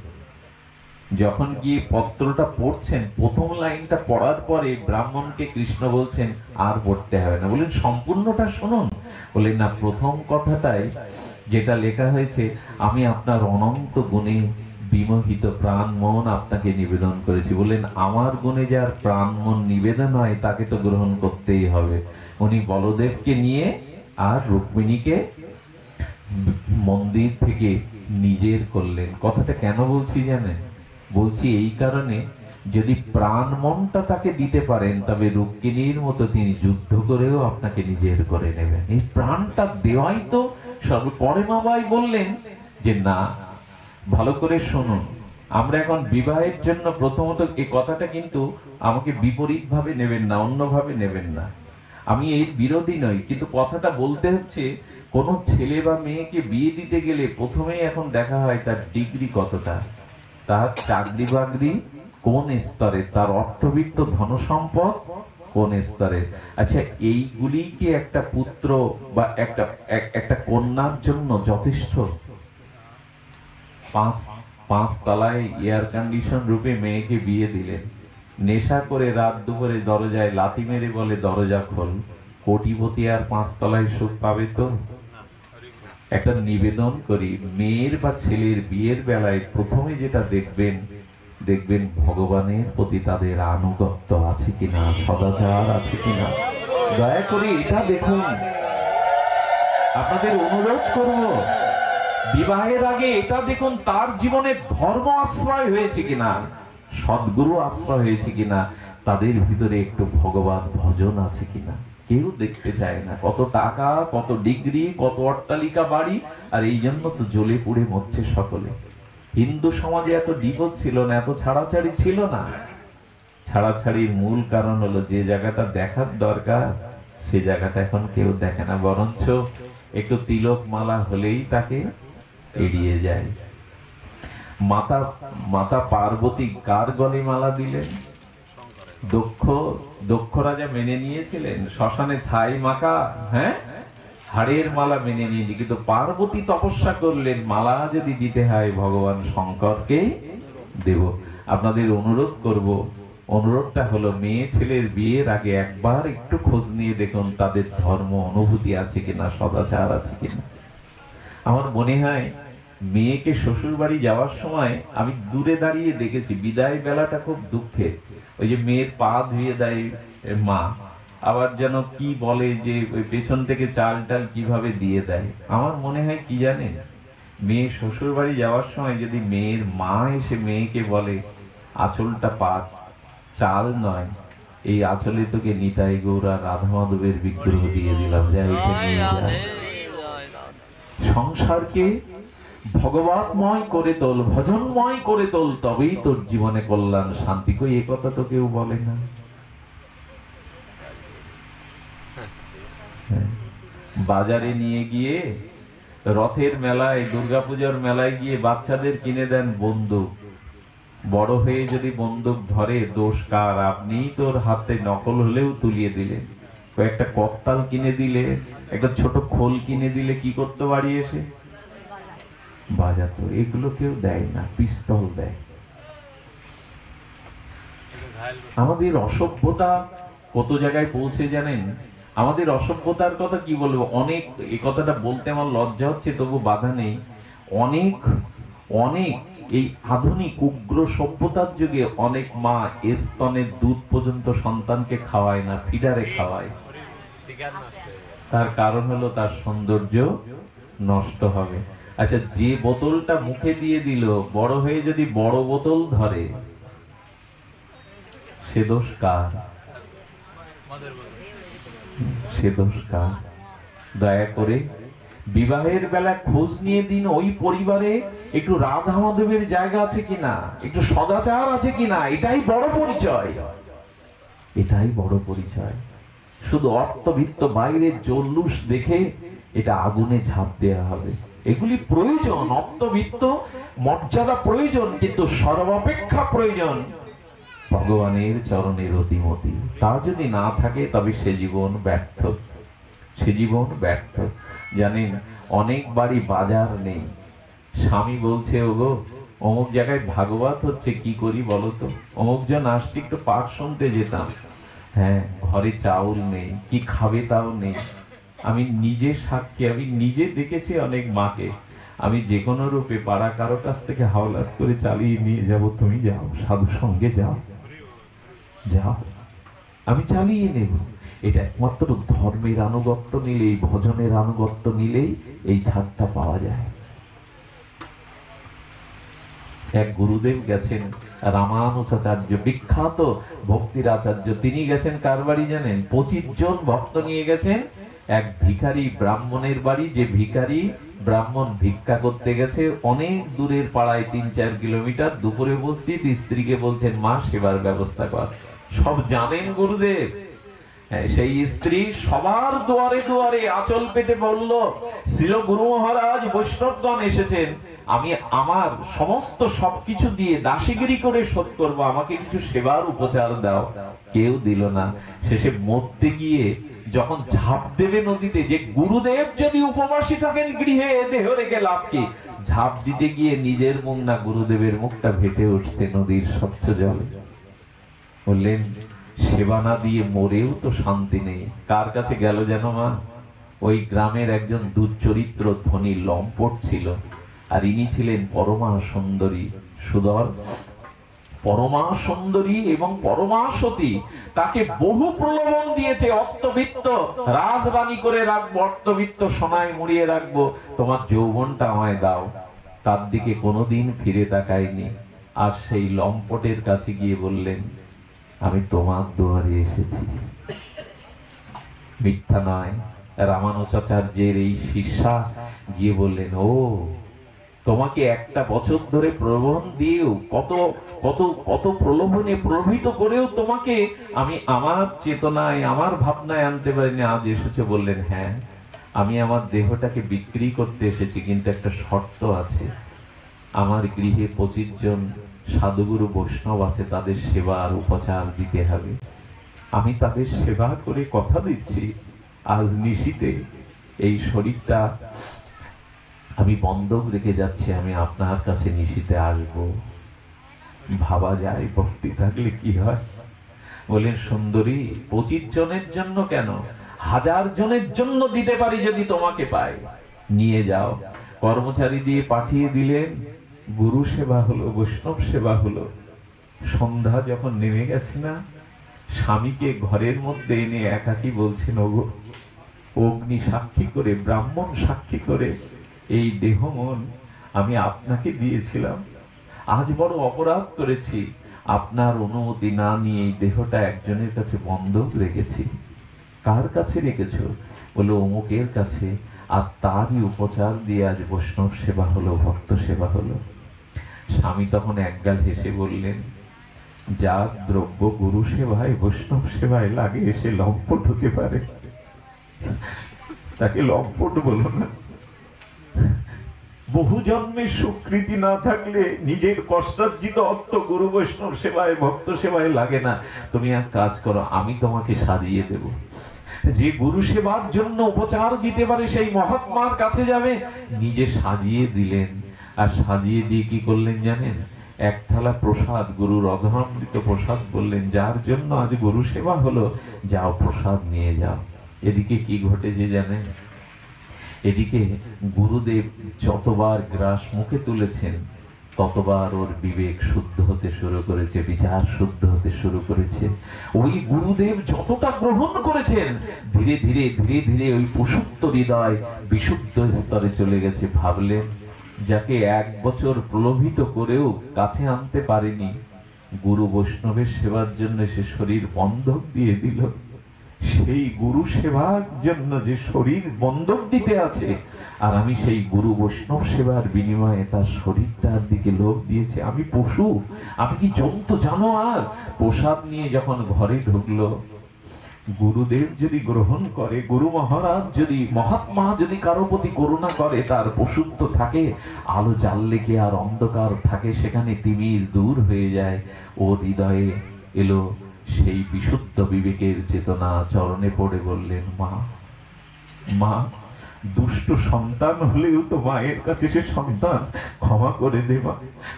যখন গিয়ে পত্রটা পড়ছেন, প্রথম লাইনটা পড়ার পরে ব্রাহ্মণকে কৃষ্ণ বলছেন আর পড়তে হবে না, বলেন সম্পূর্ণটা শুনুন। বলেন না, প্রথম কথাটাই যেটা লেখা হয়েছে, আমি আপনার অনন্ত গুণে বিমোহিত প্রাণ মন আপনাকে নিবেদন করেছি। বলেন আমার গুণে যার প্রাণ মন নিবেদন হয়, তাকে তো গ্রহণ করতেই হবে। উনি বলদেবকে নিয়ে আর রুক্মিণীকে মন্দির থেকে নিজের করলেন। কথাটা কেন বলছি জানেন? বলছি এই কারণে, যদি প্রাণ মনটা তাকে দিতে পারেন, তবে রুক্মিণীর মতো তিনি যুদ্ধ করেও আপনাকে নিজের করে নেবেন। এই প্রাণটা দেওয়াই তো সব। করিমা বাই বললেন যে না, ভালো করে শুনুন, আমরা এখন বিবাহের জন্য প্রথমত এই কথাটা কিন্তু আমাকে বিপরীত ভাবে নেবেন না, অন্যভাবে নেবেন না। আমি এর বিরোধী নই, কিন্তু কথাটা বলতে হচ্ছে, কোনো ছেলে বা মেয়েকে বিয়ে দিতে গেলে প্রথমেই এখন দেখা হয় তার ডিগ্রি কতটা, তার চাকরি বাকরি কোন স্তরে, তার অর্থবিত্ত ধনসম্পদ কোন স্তরে। আচ্ছা, এইগুলি কি একটা পুত্র বা একটা কন্যার জন্য যথেষ্ট? পাঁচ তলায় এয়ার কন্ডিশন রূপে মেয়েকে বিয়ে দিলেন, নেশা করে রাত দুপুরে দরজায় লাথি মেরে বলে দরজা খোল। কোটিপতি আর 5 তলায় সুখ পাবে তো? একটা নিবেদন করি, মেয়ের বা ছেলের বিয়ের বেলায় প্রথমে যেটা দেখবেন ভগবানের প্রতি তাদের আনুগত্য আছে কিনা, সদাচার আছে কিনা। দয়া করে এটা দেখুন, আপনাদের অনুরোধ করব, বিবাহের আগে এটা দেখুন, তার জীবনে ধর্ম আশ্রয় হয়েছে কিনা, সদ্গুরু আশ্রয় হয়েছে কিনা, তাদের ভিতরে একটু ভগবান ভজন আছে কিনা। কেউ দেখতে চায় না, কত টাকা, কত ডিগ্রি, কত অট্টালিকা বাড়ি, আর এই জন্য তো জ্বলে পুড়ে মরছে সকলে। হিন্দু সমাজে এত ডিভোর্স ছিল না, এত ছাড়াছাড়ি ছিল না, ছাড়াছাড়ির মূল কারণ হলো যে জায়গাটা দেখার দরকার সে জায়গাটা এখন কেউ দেখে না, বরঞ্চ একটু তিলক মালা হলেই তাকে এড়িয়ে যায়। মাতা পার্বতী কার গলে মালা দিলেন? দক্ষ রাজা মেনে নিয়েছিলেন, শ্মশানে ছাই মাখা, হ্যাঁ, হাড়ের মালা মেনে নিয়ে, কিন্তু পার্বতী তপস্যা করলেন মালা যদি দিতে হয় ভগবান শঙ্করকে দেব। আপনাদের অনুরোধ করব, অনুরোধটা হলো মেয়ে ছেলের বিয়ের আগে একবার একটু খোঁজ নিয়ে দেখুন তাদের ধর্ম অনুভূতি আছে কিনা, সদাচার আছে কিনা। আমার মনে হয় মেয়েকে শ্বশুর বাড়ি যাওয়ার সময় আমি দূরে দাঁড়িয়ে দেখেছি বিদায় বেলাটা খুব দুঃখের। ওই যে মেয়ের পা ধুয়ে দেয় মা, আবার যেন কি বলে যে পেছন থেকে চাল টাল কিভাবে দিয়ে দেয়। আমার মনে হয় কি জানেন, মেয়ে শ্বশুর বাড়ি যাওয়ার সময় যদি মেয়ের মা এসে মেয়েকে বলে আঁচলটা পাক, চাল নয়, এই আঁচলে তোকে নিতাই গৌরা রাধা মাধবের বিগ্রহ দিয়ে দিলাম, যা এটা নিয়ে যা। সংসারকে ভগবতময় করে তোল, ভজনময় করে তোল, তবেই তোর জীবনে কল্যাণ শান্তি। কই এ কথা তো কেউ বলে না। বাজারে নিয়ে গিয়ে, রথের মেলায়, দুর্গাপূজার মেলায় গিয়ে বাচ্চাদের কিনে দেন বন্দুক। বড় হয়ে যদি বন্দুক ধরে দোষ কার? আপনি তোর হাতে নকল হলেও তুলিয়ে দিলেন। কয়েকটা কপ্তাল কিনে দিলে, একটা ছোট খোল কিনে দিলে কি করতে বাড়ি এসে? বাজাতো। এগুলো কেউ দেয় না, পিস্তল দেয়। আমাদের অসভ্যতা কত জায়গায় পৌঁছে জানেন? আমাদের অসভ্যতার কথা কি বলবো, অনেক, এই কথাটা বলতে আমার লজ্জা হচ্ছে, তবু বাধা নেই। অনেক অনেক এই আধুনিক উগ্র সভ্যতার যুগে অনেক মা স্তনের দুধ পর্যন্ত সন্তানকে খাওয়ায় না, ফিডারে খাওয়ায়। তার কারণ হলো তার সৌন্দর্য নষ্ট হবে। আচ্ছা, যে বোতলটা মুখে দিয়ে দিল, বড় হয়ে যদি বড় বোতল ধরে, সে দোষ কার? সে দোষ কার? দয়া করে বিবাহের বেলা খোঁজ নিয়ে দিন ওই পরিবারে একটু রাধা মাধবের জায়গা আছে কিনা, একটু সদাচার আছে কিনা। এটাই বড় পরিচয়, এটাই বড় পরিচয়। শুধু অর্থবিত্ত বাইরের জল্লুস দেখে এটা আগুনে ঝাঁপ দেওয়া হবে। এগুলি প্রয়োজন, অর্থবিত্ত মর্যাদা প্রয়োজন, কিন্তু সর্বাপেক্ষা প্রয়োজন ভগবানের চরণের অতিমতি। তা যদি না থাকে তবে সে জীবন ব্যর্থ, সে জীবন ব্যর্থ। জানেন, অনেক বাড়ি বাজার নেই, স্বামী বলছে ওগো অমুক জায়গায় ভাগবত হচ্ছে, কি করি বলো তো? অমুক জন আসছে, একটু পাঠ শুনতে যেতাম। হ্যাঁ, ঘরে চাউল নেই, কি খাবে তাও নেই। আমি নিজে সাক্ষী, আমি নিজে দেখেছি অনেক মাকে। আমি যে কোনো রূপে পাড়া কারো কাছ থেকে হাওলাত করে চালিয়ে নিয়ে যাব, তুমি যাও সাধু সঙ্গে যাও, যাও, আমি চালিয়ে নেব। এটা একমাত্র ধর্মের আনুগত্য নিলেই, ভজনের আনুগত্য নিলেই এই ছাড়টা পাওয়া যায়। এক গুরুদেব গেছেন, রামানুজাচার্য, বিখ্যাত ভক্তির আচার্য। তিনি গেছেন কার বাড়ি জানেন? 25 জন ভক্ত নিয়ে গেছেন এক ভিখারি ব্রাহ্মণের বাড়ি। যে ভিখারি ব্রাহ্মণ ভিক্ষা করতে গেছে অনেক দূরের পাড়ায়, 3-4 কিলোমিটার। দুপুরে উপস্থিত, স্ত্রীকে বলছেন মা সেবার ব্যবস্থা কর। সব জানেন গুরুদেব। সেই স্ত্রী সবার দুয়ারে দুয়ারে আঁচল পেতে বলল, শ্রীল গুরু মহারাজ, বৈষ্ণবগণ এসেছেন, আমি আমার সমস্ত সবকিছু দিয়ে দাসীগিরি করে শোধ করবো, আমাকে কিছু সেবার উপচার দাও। কেউ দিল না। শেষে মরতে গিয়ে যখন ঝাঁপ দেবে নদীতে, যে গুরুদেব যদি উপবাসী থাকেন গৃহে, দেহ রেখে লাভ কি? ঝাঁপ দিতে গিয়ে নিজের মুখ না, গুরুদেবের মুখটা ভেসে উঠছে নদীর স্বচ্ছ জলে। বললেন সেবা না দিয়ে মরেও তো শান্তি নেই। কার কাছে গেল যেন মা? ওই গ্রামের একজন দুশ্চরিত্র ধনী লম্পট ছিল, আর ইনি ছিলেন পরমা সুন্দরী, সুদর পরমা সুন্দরী এবং পরমা সতী। তাকে বহু প্রলোভন দিয়েছে, অর্থবিত্ত রাজরানী করে রাখবো, অর্থবিত্ত সোনায় মুড়িয়ে রাখবো, তোমার যৌবনটা আমায় দাও। তার দিকে কোনোদিন ফিরে তাকায়নি। আর সেই লম্পটের কাছে গিয়ে বললেন, আমি তোমার দুয়ারে এসেছি। মিথ্যা নয়। রামানুজাচার্যের এই শিষ্যা গিয়ে বললেন, ও তোমাকে একটা বছর ধরে প্রলোভন দিয়েও কত কত কত প্রলোভনে প্রলোভিত করেও তোমাকে আমি আমার চেতনায় আমার ভাবনায় আনতে পারিনি। আজ এসেছে বললেন হ্যাঁ আমি আমার দেহটাকে বিক্রি করতে এসেছি, কিন্তু একটা শর্ত আছে, আমার গৃহে 25 জন সাধুগুরু বৈষ্ণব আছে, তাদের সেবা আর উপচার দিতে হবে। আমি তাদের সেবা করে কথা দিচ্ছি আজ নিশিতে এই শরীরটা আমি বন্ধক রেখে যাচ্ছি, আমি আপনার কাছে নিশিতে আসবো। ভাবা যায় ভক্তি থাকলে কি হয়। বলেন সুন্দরী 25 জনের জন্য কেন, 1000 জনের জন্য দিতে পারি যদি তোমাকে পাই, নিয়ে যাও। কর্মচারী দিয়ে পাঠিয়ে দিলেন, গুরু সেবা হলো, বৈষ্ণব সেবা হলো। সন্ধ্যা যখন নেমে গেছে না, স্বামীকে ঘরের মধ্যে এনে একাকী বলছেন, ওগো অগ্নি সাক্ষী করে, ব্রাহ্মণ সাক্ষী করে এই দেহ মন আমি আপনাকে দিয়েছিলাম, আজ বড় অপরাধ করেছি, আপনার অনুমতি না নিয়ে এই দেহটা একজনের কাছে বন্ধক রেখেছি। কার কাছে রেখেছো? বলে অমুকের কাছে, আর তারই উপচার দিয়ে আজ বৈষ্ণব সেবা হলো, ভক্ত সেবা হলো। স্বামী তখন একগাল হেসে বললেন, যা দ্রব্য গুরু সেবায় বৈষ্ণব সেবায় লাগে সে লম্পট হতে পারে, তাকে লম্পট বলো না। বহু জন্মের স্বীকৃতি না থাকলে নিজের কষ্টার্জিত অর্থ গুরু বৈষ্ণব সেবায় ভক্ত সেবায় লাগে না। তুমি এক কাজ করো, আমি তোমাকে সাজিয়ে দেব। যে গুরু সেবার জন্য উপচার দিতে পারে সেই মহাত্মার কাছে যাবে। নিজে সাজিয়ে দিলেন, আর সাজিয়ে দিয়ে কি করলেন জানেন? এক থালা প্রসাদ, গুরুর অধরামৃত প্রসাদ, বললেন যার জন্য আজ গুরু সেবা হলো যাও প্রসাদ নিয়ে যাও। এদিকে কি ঘটেছে জানেন? এদিকে গুরুদেব যতবার গ্রাস মুখে তুলেছেন ততবার ওর বিবেক শুদ্ধ হতে শুরু করেছে, বিচার শুদ্ধ হতে শুরু করেছে। ওই গুরুদেব যতটা গ্রহণ করেছেন ধীরে ধীরে ধীরে ধীরে ওই পশুত্ব হৃদয় বিশুদ্ধ স্তরে চলে গেছে। ভাবলেন যাকে 1 বছর প্রলোভিত করেও কাছে আনতে পারেনি, গুরু বৈষ্ণবের সেবার জন্য সে শরীর বন্ধক দিয়ে দিল, সেই গুরু সেবার জন্য যে শরীর বন্ধক দিতে আছে, আর আমি সেই গুরু বৈষ্ণব সেবার বিনিময়ে তার শরীরটার দিকে লোভ দিয়েছি। আমি পশু, আমি কি জন্তু জানোয়ার? প্রসাদ নিয়ে যখন ঘরে ঢুকলো, গুরুদেব যদি গ্রহণ করে, গুরু মহারাজ যদি, মহাত্মা যদি কারো প্রতি করুণা করে, তার পশুত্ব থাকে, আলো জ্বাললে কি আর অন্ধকার থাকে? সেখানে তিমির দূর হয়ে যায়। ও হৃদয়ে এলো সেই বিশুদ্ধ বিবেকের চেতনা, চরণে পড়ে বললেন, মা মা, দুষ্ট সন্তান হলেও তো মায়ের কাছে সে সন্তান, ক্ষমা করে দে মা,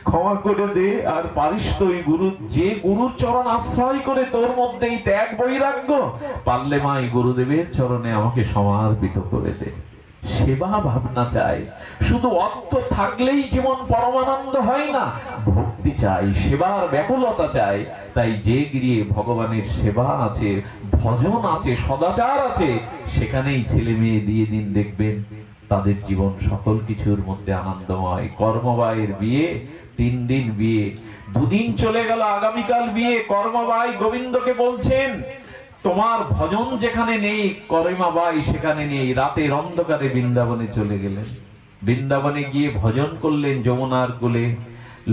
ক্ষমা করে দে। আর পারিস তো ওই গুরু, যে গুরুর চরণ আশ্রয় করে তোর মধ্যে এই ত্যাগ বৈরাগ্য, পারলে মা এই গুরুদেবের চরণে আমাকে সমর্পিত করে দে। সেবা ভাবনা চাই, শুধু অর্থ থাকলেই যেমন পরমানন্দ হয় না, ভক্তি চাই, সেবার ব্যাকুলতা চাই। তাই যে গৃহে ভগবানের সেবা আছে, ভজন আছে, সদাচার আছে, সেখানেই ছেলে মেয়ে দিয়ে দিন, দেখবেন তাদের জীবন সকল কিছুর মধ্যে আনন্দময়। কর্মবাইয়ের বিয়ে, 3 দিন বিয়ে, 2 দিন চলে গেল, আগামীকাল বিয়ে। কর্মবাই গোবিন্দকে বলছেন, তোমার ভজন যেখানে নেই, কর্মাবাই সেখানে নেই। রাতের অন্ধকারে বৃন্দাবনে চলে গেলেন। বৃন্দাবনে গিয়ে ভজন করলেন যমুনার কোলে।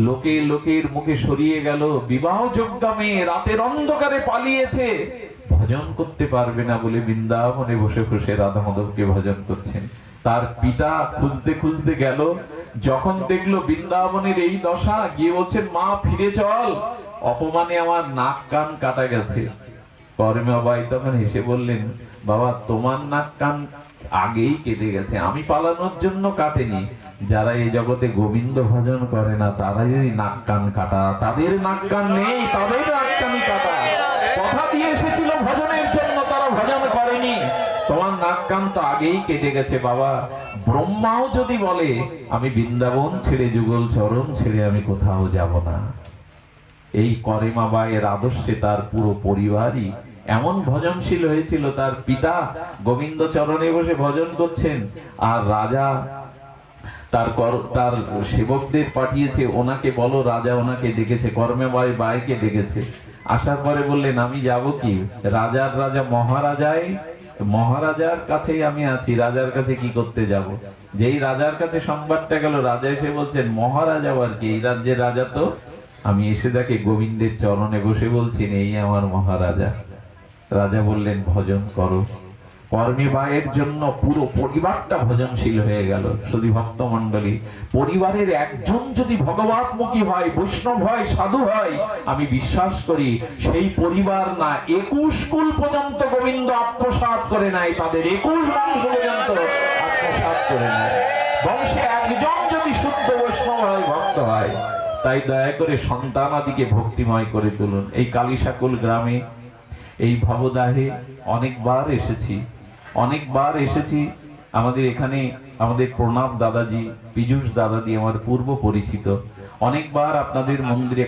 লোকে লোকের মুখে সরিয়ে গেল, বিবাহযোগ্য মেয়ে রাতের অন্ধকারে পালিয়েছে, ভজন করতে পারবে না বলে বৃন্দাবনে বসে বসে রাধা মাধবকে ভজন করছেন। তার পিতা খুঁজতে খুঁজতে গেল, যখন দেখলো বৃন্দাবনের এই দশা, গিয়ে বলছেন, মা ফিরে চল, অপমানে আমার নাক কান কাটা গেছে। কর্মাবাই তখন হেসে বললেন, বাবা তোমার নাক কান আগেই কেটে গেছে, আমি পালানোর জন্য কাটেনি। যারা এই জগতে গোবিন্দ ভজন করে না তারাই নাক কান কাটা, তাদের নাক কান নেই, তাদের নাক কানই কাটা। কথা দিয়ে এসেছিল ভজনের জন্য, তারা ভজন করেনি। তোমার নাক কান তো আগেই কেটে গেছে বাবা। ব্রহ্মাও যদি বলে আমি বৃন্দাবন ছেড়ে, যুগল চরণ ছেড়ে আমি কোথাও যাব না। এই কর্মাবাইয়ের আদর্শে তার পুরো পরিবারই এমন ভজনশীল হয়েছিল। তার পিতা গোবিন্দ চরণে বসে ভজন করছেন, আর রাজা তার সেবকদের পাঠিয়েছে, ওনাকে বলো, রাজা ওনাকে ডেকেছে, কর্মাবাই বাইকে ডেকেছে। আসার পরে বললেন, আমি যাব কি? রাজার রাজা মহারাজাই মহারাজার কাছেই আমি আছি, রাজার কাছে কি করতে যাব? যেই রাজার কাছে সংবাদটা গেল, রাজা এসে বলছেন মহারাজা আর কি, এই রাজ্যের রাজা তো আমি। এসে দেখে গোবিন্দের চরণে বসে বলছেন এই আমার মহারাজা। রাজা বললেন ভজন করো। কর্মী ভাইয়ের জন্য পুরো পরিবারটা ভজনশীল হয়ে গেল। শুধু ভক্ত মন্ডলী, পরিবারের একজন যদি ভগবতমুখী হয়, বৈষ্ণব হয়, সাধু হয়, আমি বিশ্বাস করি সেই পরিবার না 21 কুল পর্যন্ত গোবিন্দ আত্মসাৎ করে নাই, তাদের 21 বংশ পর্যন্ত আত্মসাৎ করে নাই। বংশে একজন যদি শুদ্ধ বৈষ্ণব হয়, ভক্ত হয়। তাই দয়া করে সন্তানাদিকে ভক্তিময় করে তুলুন। এই কালিসাকুল গ্রামে, এই ভবদাহে অনেকবার এসেছি। আমাদের এখানে আমাদের প্রণব দাদাজি, পীযূষ দাদাজি আমার পূর্ব পরিচিত। অনেকবার আপনাদের মন্দিরে